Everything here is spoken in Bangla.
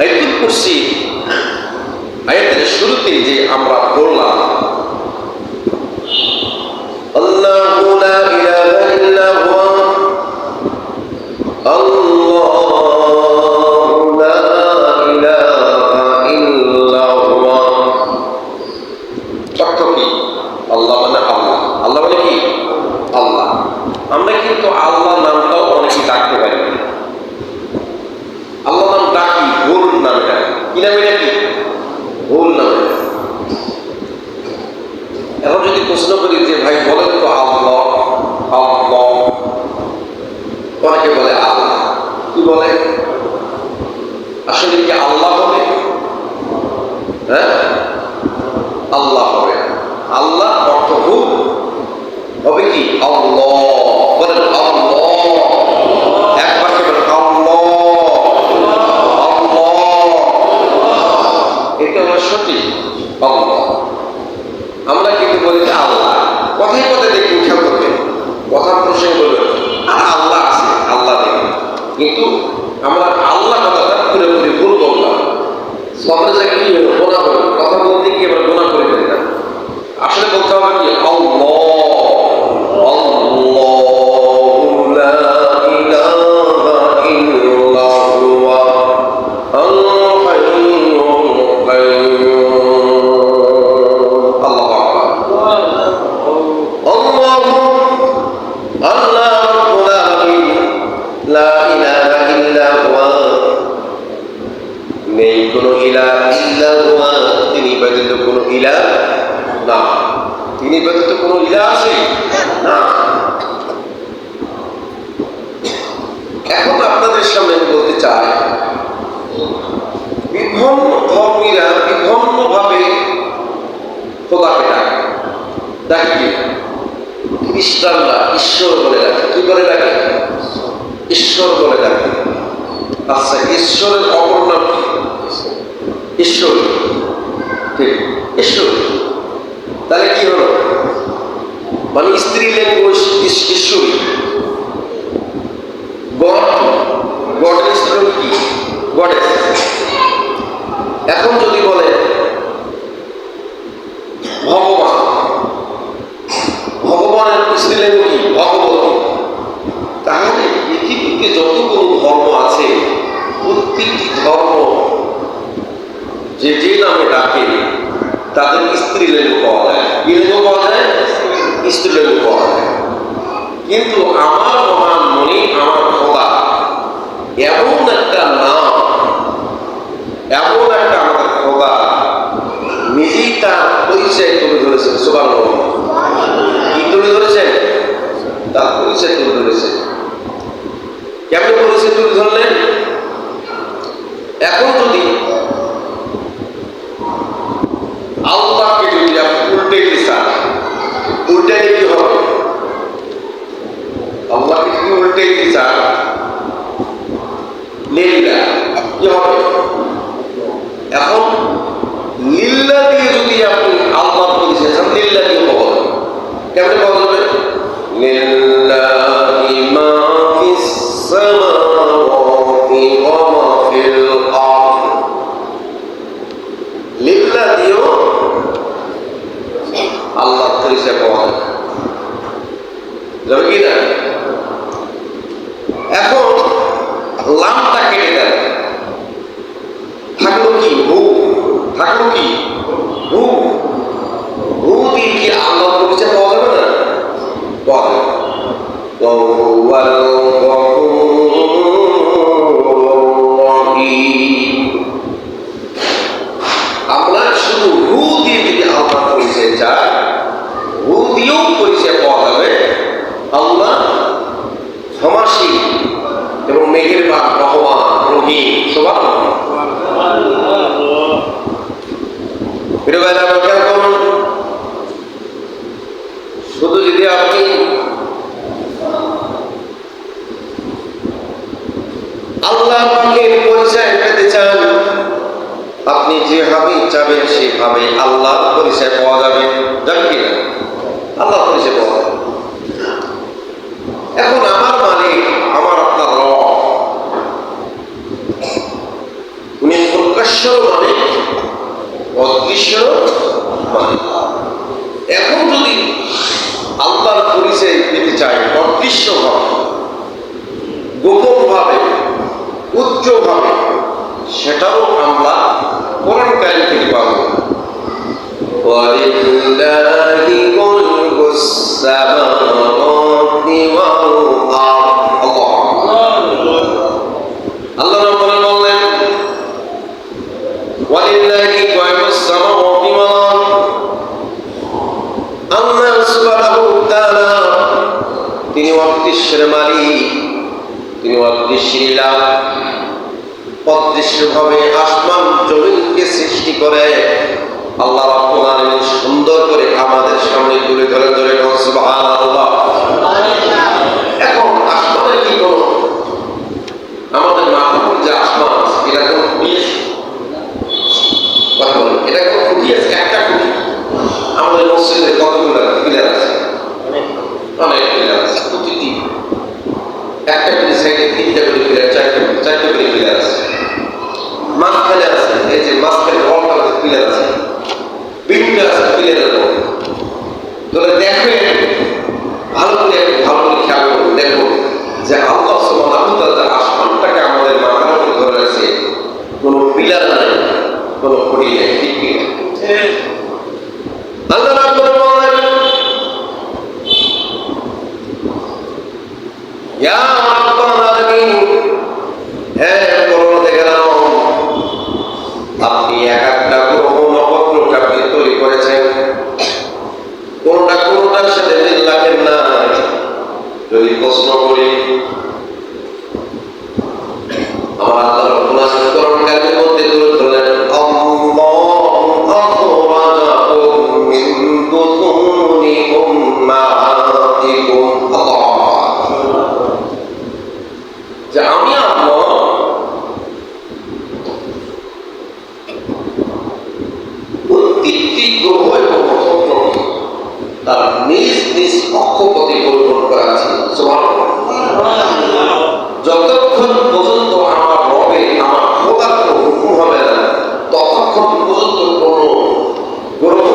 আয়াতুল কুরসি আয়াতের শুরুতে যে আমরা পড়লাম আল্লাহু লা ইলাহা ইল্লা হুয়া আল্লাহু লা ইলাহা ইল্লা হুয়া। অর্থ কি? আল্লাহ মানে আল্লাহ, আল্লাহ মানে কি? আল্লাহ। আমরা কিন্তু আল্লাহ নামটাও অনেকে ডাকতে পারি, আল্লাহ নাম ডাকি ভুল নামে ডাকি। কি নামে ডাকি? ভুল নামে ডাকি। এখন যদি প্রশ্ন করি যে ভাই বলেন তো আল্লাহ, আল্লাহ, অনেকে বলে আল্লাহ। কি বলে? আসলে কি আল্লাহ হবে? হ্যাঁ, আল্লাহ হবে। আল্লাহ অর্থ ভুল হবে কি? আল্লাহ। বলেন আল্লাহ, একবার বলেন আল্লাহ, আল্লাহ। এটা হলো সঠিক আল্লাহ। আমরা কিন্তু বলি যে আল্লাহ, কথায় কথায় দেখুন, খেয়াল করবেন, কথার প্রসঙ্গ বলবেন আর আল্লাহ আছে, আল্লাহ দেখুন, কিন্তু আমরা আল্লাহ কথাটা পুরোপুরি ভুল বললাম। সমাজে জায়গায় কি হলো? গোনা হলো। কথা বলতে গিয়ে আমরা গোনা করে ফেলি না। আসলে বলতে হবে কি? আল্লাহ, আল্লাহু লা ইলাহা ইল্লা হুয়া আল হাইয়ুল কাইয়্যুম। আল্লাহু আকবার। আল্লাহু আল্লাহ রাব্বুল আলামিন লা ইলাহা ইল্লা হুয়া, নেই কোনো ইলাহ ইল্লা হুয়া, তিনি ব্যতীত কোনো ইলাহ না। তিনি ব্যতীত কোনো ইলাহ আছে না। এখন আপনাদের সামনে বলতে চাই, বিভিন্ন ধর্মীরা বিভিন্ন ভাবে খোদাকে ডাকে। ডাকে খ্রিস্টানরা ঈশ্বর বলে ডাকে। কি বলে ডাকে? ঈশ্বর বলে ডাকে। আচ্ছা, ঈশ্বরের অপর নাম কি? ঈশ্বর। ঠিক, ঈশ্বর। তাহলে কি হলো? মানে স্ত্রীলিঙ্গ ঈশ্বরী। গড, গডের স্ত্রীলিঙ্গ কি? গডেস। এখন যদি বলে ভগবান, ভগবানের স্ত্রীলিঙ্গ কি? ভগবতী। তাহলে পৃথিবীতে যতগুলো ধর্ম আছে, প্রত্যেকটি ধর্ম যে যে নামে ডাকে তাদের স্ত্রীলিঙ্গ পাওয়া যায়। কি লিঙ্গ পাওয়া যায়? স্ত্রীলিঙ্গ পাওয়া যায়। কিন্তু আমার মহান মনি, আমার খোদা এমন একটা নাম, এমন একটা আমাদের খোদা নিজেই তার পরিচয় তুলে ধরেছেন। সুবহানাল্লাহ। কি তুলে ধরেছেন? তার পরিচয় তুলে ধরেছেন। কেমন পরিচয় তুলে ধরলেন? এখন যদি আল্লাহকে যদি আপনি উল্টাইতে চান, উল্টাইলে কি হবে? আল্লাহকে যদি উল্টাইতে চান, লিল্লাহ, কি হবে? এখন লিল্লাহ দিয়ে যদি আপনি আল্লাহ পরিচয় চান, লিল্লাহ দিয়ে পাওয়া যাবে। কেমন পাওয়া যাবে? লিল্লাহি মা ফিস সামাওয়াতি ওয়া মা ফিল আরদ। লিল্লাহ দিয়েও আল্লাহ পরিচয় পাওয়া যাবে কি না? এখন লামটা কেটে দেন, থাকলো কি? হু। থাকলো কি? হু। হু দিয়ে কি আল্লাহ পরিচয় পাওয়া যাবে না? পাওয়া যাবে। আমরা শুধু হু দিয়ে যদি আল্লাহ পরিচয় চাই, হু দিয়েও পরিচয় পাওয়া যাবে। আল্লাহ ক্ষমাশীল এবং মেহেরবান, রহমান, রহিম। সুবহানাল্লাহ। শুধু যদি আপনি আল্লাহ পাকের পরিচয় পেতে চান, আপনি যেভাবে চাবেন সেভাবে আল্লাহ পরিচয় পাওয়া যাবে। যাবে কিনা? আল্লাহ পরিচয় পাওয়া যাবে। এখন আমার মালিক, আমার আপনার রব, উনি মানে অদৃশ্য মানে। এখন যদি আল্লাহর পরিচয় পেতে চাই অদৃশ্য ভাবে, গোপন ভাবে, উচ্চ ভাবে, সেটাও আমরা কোরআন কারীম থেকে পাবো। ওয়ালিল্লাহি মুলকুস সামাওয়াতি ওয়াল আরদ। আল্লাহ রাব্বুল বললেন ওয়ালিল্লাহি গায়বুস সামাওয়াতি ওয়াল আরদ। আল্লাহ সুবহানাহু ওয়া তাআলা তিনি অদৃশ্যের মালিক, তিনি অদৃশ্যের ইলাহ। অদৃশ্যভাবে আসমান জমিনকে সৃষ্টি করে আল্লাহ রাব্বুল আলামিন সুন্দর করে আমাদের সামনে তুলে ধরে সুবহানাল্লাহ। এখন আসমানের কি কোন আমাদের মাথার যে আসমান এটা কোন খুঁটিয়েছে? কথা বলেন, এটা কোন খুঁটিয়েছে? একটা খুঁটি। আমাদের মসজিদে কতগুলো পিলার আছে? অনেক পিলার আছে। প্রতিটি একটা করে সাইডে তিনটা করে পিলার, চারটে করে পিলার আছে। মাঝখানে আছে, এই যে মাঝখানে ওয়ালটা আছে, পিলার আছে, বিমটা আছে পিলারের উপর। তাহলে দেখবেন ভালো করে খেয়াল করুন, দেখুন যে আল্লাহ সুবহানাহু ওয়া তাআলা আসমানটাকে আমাদের মাথার উপর ধরে আছে, কোনো পিলার নাই, কোনো খুঁটি নেই। ঠিক কি আল্লাহ রাব্বুল বলেন ইয়া রাব্বাল আলামিন, হে পরওয়ারদিগার, আপনি এক একটা গ্রহ নক্ষত্রকে আপনি তৈরি করেছেন, কোনটার সাথে মিল রাখেন না। যদি প্রশ্ন করি, আমার আল্লাহ রাব্বুল আলামিন কোরআন কারীমের মধ্যে তুলে ধরলেন আল্লাহু আখরাজাকুম মিন বুতুনি উম্মাহাতিকুম। যে আমি আল্লাহ প্রত্যেকটি গ্রহ এবং নক্ষত্রকে তার নিজ নিজ কক্ষপথে পরিবর্তন করাচ্ছি। যতক্ষণ পর্যন্ত আমার রবে আমার খোদার কোনো হুকুম হবে না, ততক্ষণ পর্যন্ত কোনো গ্রহ